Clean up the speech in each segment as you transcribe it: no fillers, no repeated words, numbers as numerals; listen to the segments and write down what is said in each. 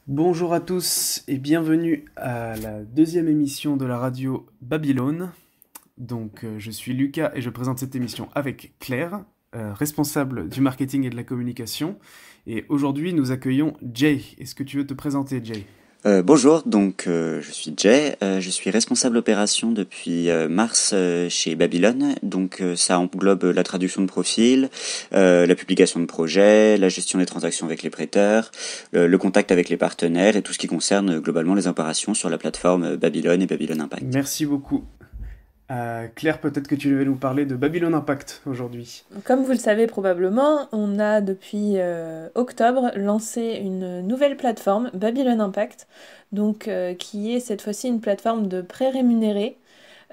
Bonjour à tous et bienvenue à la deuxième émission de la radio Babylone. Je suis Lucas et je présente cette émission avec Claire, responsable du marketing et de la communication. Et aujourd'hui, nous accueillons Jay. Est-ce que tu veux te présenter, Jay? Bonjour, je suis Jay, je suis responsable opération depuis mars chez Babylone. Ça englobe la traduction de profils, la publication de projets, la gestion des transactions avec les prêteurs, le contact avec les partenaires et tout ce qui concerne globalement les opérations sur la plateforme Babylone et Babylone Impact. Merci beaucoup. Claire, peut-être que tu vas nous parler de Babylon Impact aujourd'hui. Comme vous le savez probablement, on a depuis octobre lancé une nouvelle plateforme, Babylon Impact, qui est cette fois-ci une plateforme de prêts rémunérés.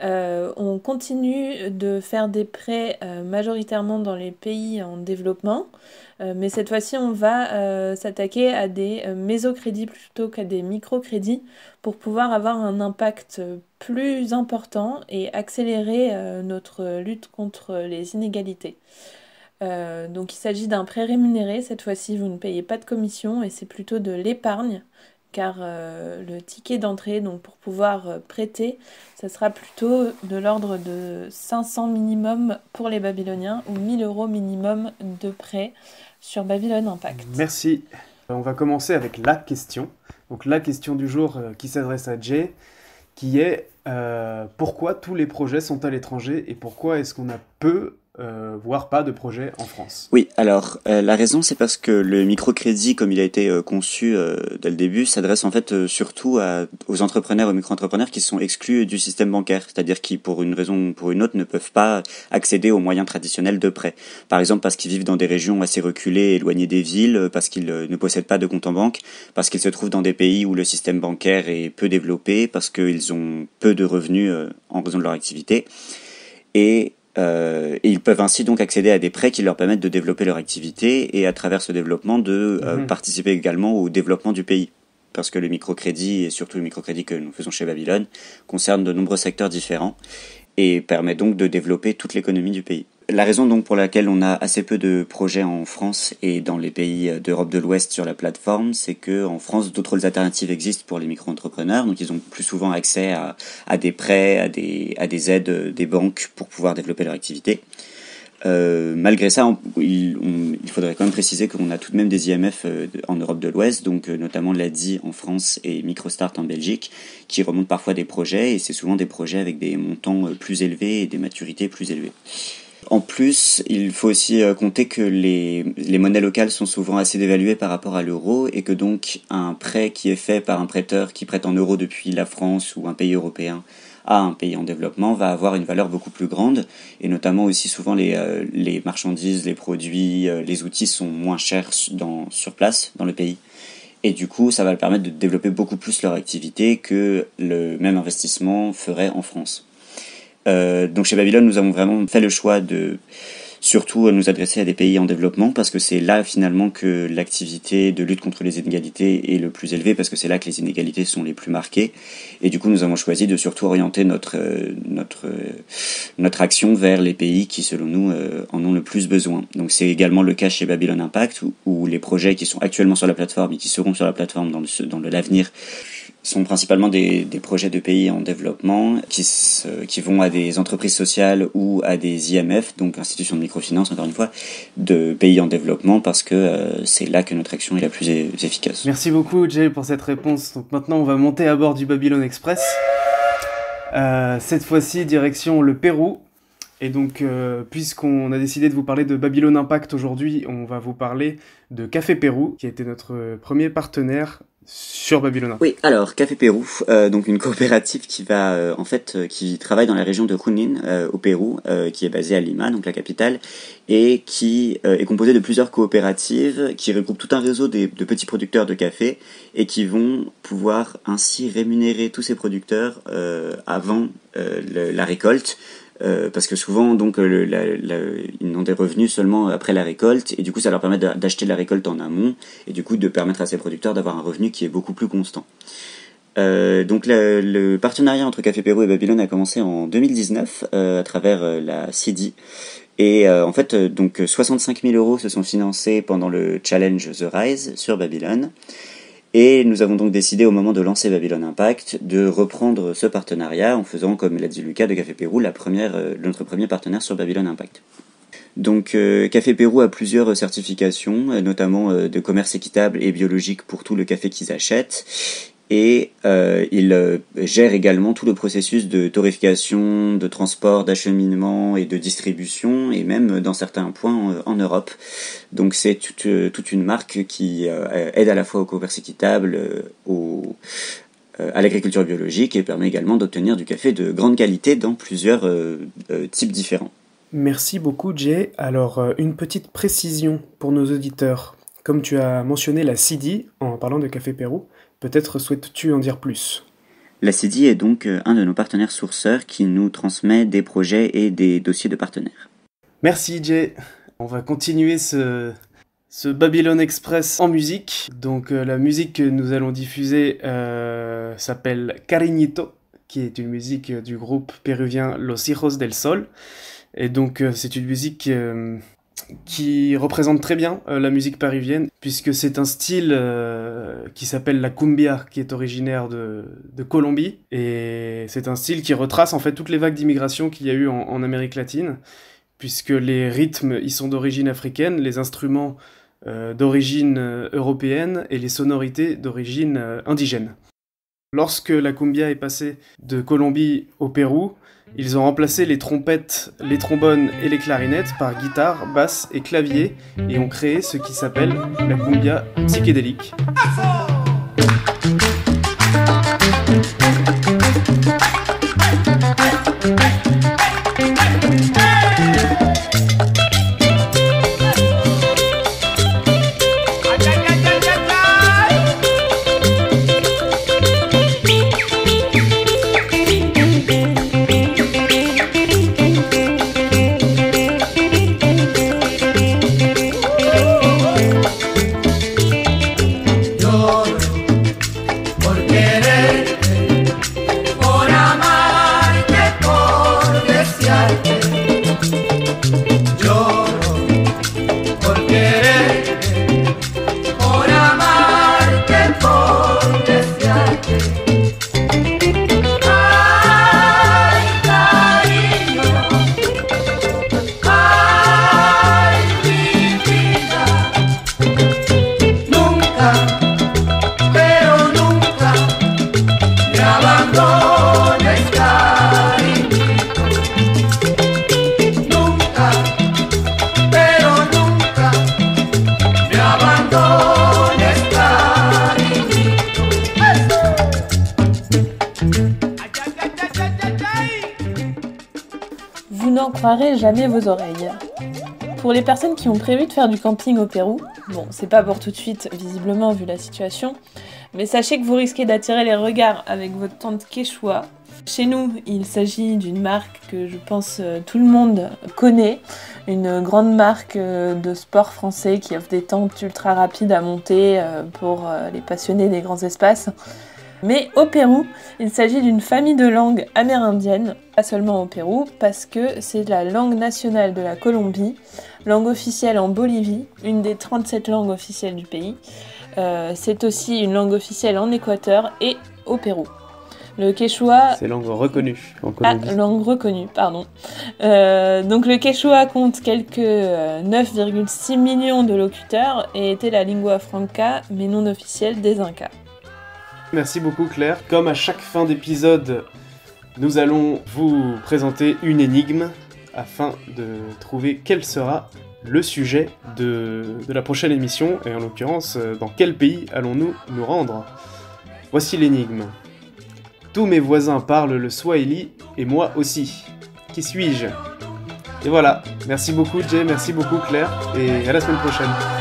On continue de faire des prêts majoritairement dans les pays en développement, mais cette fois-ci on va s'attaquer à des mésocrédits plutôt qu'à des microcrédits pour pouvoir avoir un impact plus important et accélérer notre lutte contre les inégalités. Donc il s'agit d'un prêt rémunéré, cette fois-ci vous ne payez pas de commission et c'est plutôt de l'épargne car le ticket d'entrée donc pour pouvoir prêter, ça sera plutôt de l'ordre de 500 minimum pour les Babyloniens ou 1000 euros minimum de prêt sur Babylone Impact. Merci. On va commencer avec la question. Donc la question du jour qui s'adresse à Jay, qui est pourquoi tous les projets sont à l'étranger et pourquoi est-ce qu'on a peu, voire pas de projets en France? Oui, alors la raison c'est parce que le microcrédit, comme il a été conçu dès le début, s'adresse en fait aux entrepreneurs, aux micro-entrepreneurs qui sont exclus du système bancaire, c'est-à-dire qui pour une raison ou pour une autre ne peuvent pas accéder aux moyens traditionnels de prêt. Par exemple parce qu'ils vivent dans des régions assez reculées, éloignées des villes, parce qu'ils ne possèdent pas de compte en banque, parce qu'ils se trouvent dans des pays où le système bancaire est peu développé, parce qu'ils ont peu de revenus en raison de leur activité. Et ils peuvent ainsi donc accéder à des prêts qui leur permettent de développer leur activité et à travers ce développement de participer également au développement du pays. Parce que le microcrédit, et surtout le microcrédit que nous faisons chez Babylone, concerne de nombreux secteurs différents et permet donc de développer toute l'économie du pays. La raison donc pour laquelle on a assez peu de projets en France et dans les pays d'Europe de l'Ouest sur la plateforme, c'est que en France d'autres alternatives existent pour les micro-entrepreneurs, donc ils ont plus souvent accès à des prêts, à des aides des banques pour pouvoir développer leur activité. Malgré ça, il faudrait quand même préciser qu'on a tout de même des IMF en Europe de l'Ouest, notamment l'ADI en France et Microstart en Belgique, qui remontent parfois des projets, et c'est souvent des projets avec des montants plus élevés et des maturités plus élevées. En plus, il faut aussi compter que les monnaies locales sont souvent assez dévaluées par rapport à l'euro et que donc un prêt qui est fait par un prêteur qui prête en euros depuis la France ou un pays européen à un pays en développement va avoir une valeur beaucoup plus grande et notamment aussi souvent les marchandises, les produits, les outils sont moins chers sur place dans le pays. Et du coup, ça va leur permettre de développer beaucoup plus leur activité que le même investissement ferait en France. Donc chez Babylone, nous avons vraiment fait le choix de surtout nous adresser à des pays en développement parce que c'est là finalement que l'activité de lutte contre les inégalités est le plus élevée parce que c'est là que les inégalités sont les plus marquées et du coup nous avons choisi de surtout orienter notre action vers les pays qui selon nous en ont le plus besoin. Donc c'est également le cas chez Babylone Impact où les projets qui sont actuellement sur la plateforme et qui seront sur la plateforme dans l'avenir sont principalement des projets de pays en développement qui vont à des entreprises sociales ou à des IMF, donc institutions de microfinance encore une fois, de pays en développement parce que c'est là que notre action est la plus efficace. Merci beaucoup Jay pour cette réponse. Donc maintenant on va monter à bord du Babylon Express. Cette fois-ci direction le Pérou. Et donc puisqu'on a décidé de vous parler de Babylon Impact aujourd'hui, on va vous parler de Café Pérou, qui a été notre premier partenaire sur Babylon Impact. Oui, alors Café Pérou, donc une coopérative qui travaille dans la région de Junín au Pérou, qui est basée à Lima, donc la capitale, et qui est composée de plusieurs coopératives qui regroupent tout un réseau de petits producteurs de café et qui vont pouvoir ainsi rémunérer tous ces producteurs avant la récolte. Parce que souvent donc ils n'ont des revenus seulement après la récolte et du coup ça leur permet d'acheter la récolte en amont et du coup de permettre à ces producteurs d'avoir un revenu qui est beaucoup plus constant. Donc le partenariat entre Café Pérou et Babylone a commencé en 2019 à travers la CIDI et en fait donc 65 000 € se sont financés pendant le challenge The Rise sur Babylone. Et nous avons donc décidé au moment de lancer Babylon Impact de reprendre ce partenariat en faisant, comme l'a dit Lucas, de Café Pérou notre premier partenaire sur Babylon Impact. Donc Café Pérou a plusieurs certifications, notamment de commerce équitable et biologique pour tout le café qu'ils achètent. Et il gère également tout le processus de torréfication, de transport, d'acheminement et de distribution, et même dans certains points en Europe. Donc c'est toute une marque qui aide à la fois au commerce équitable, à l'agriculture biologique, et permet également d'obtenir du café de grande qualité dans plusieurs types différents. Merci beaucoup Jay. Alors une petite précision pour nos auditeurs. Comme tu as mentionné la CIDI en parlant de Café Pérou, peut-être souhaites-tu en dire plus ? La CIDI est donc un de nos partenaires sourceurs qui nous transmet des projets et des dossiers de partenaires. Merci Jay. On va continuer ce Babylon Express en musique. Donc la musique que nous allons diffuser s'appelle Cariñito, qui est une musique du groupe péruvien Los Hijos del Sol. Et donc c'est une musique qui représente très bien la musique péruvienne, puisque c'est un style qui s'appelle la cumbia, qui est originaire de Colombie, et c'est un style qui retrace en fait toutes les vagues d'immigration qu'il y a eu en Amérique latine, puisque les rythmes y sont d'origine africaine, les instruments d'origine européenne et les sonorités d'origine indigène. Lorsque la cumbia est passée de Colombie au Pérou, ils ont remplacé les trompettes, les trombones et les clarinettes par guitare, basse et clavier et ont créé ce qui s'appelle la cumbia psychédélique. Vous n'en croirez jamais vos oreilles. Pour les personnes qui ont prévu de faire du camping au Pérou, bon, c'est pas pour tout de suite, visiblement, vu la situation, mais sachez que vous risquez d'attirer les regards avec votre tente Quechua. Chez nous, il s'agit d'une marque que je pense tout le monde connaît, une grande marque de sport français qui offre des tentes ultra rapides à monter pour les passionnés des grands espaces. Mais au Pérou, il s'agit d'une famille de langues amérindiennes, pas seulement au Pérou, parce que c'est la langue nationale de la Colombie, langue officielle en Bolivie, une des 37 langues officielles du pays. C'est aussi une langue officielle en Équateur et au Pérou. Le Quechua... C'est langue reconnue en Colombie. Ah, langue reconnue, pardon. Donc le Quechua compte quelques 9,6 millions de locuteurs et était la lingua franca, mais non officielle, des Incas. Merci beaucoup Claire. Comme à chaque fin d'épisode, nous allons vous présenter une énigme afin de trouver quel sera le sujet de la prochaine émission, et en l'occurrence, dans quel pays allons-nous nous rendre. Voici l'énigme. Tous mes voisins parlent le swahili, et moi aussi. Qui suis-je ? Et voilà. Merci beaucoup Jay, merci beaucoup Claire, et à la semaine prochaine.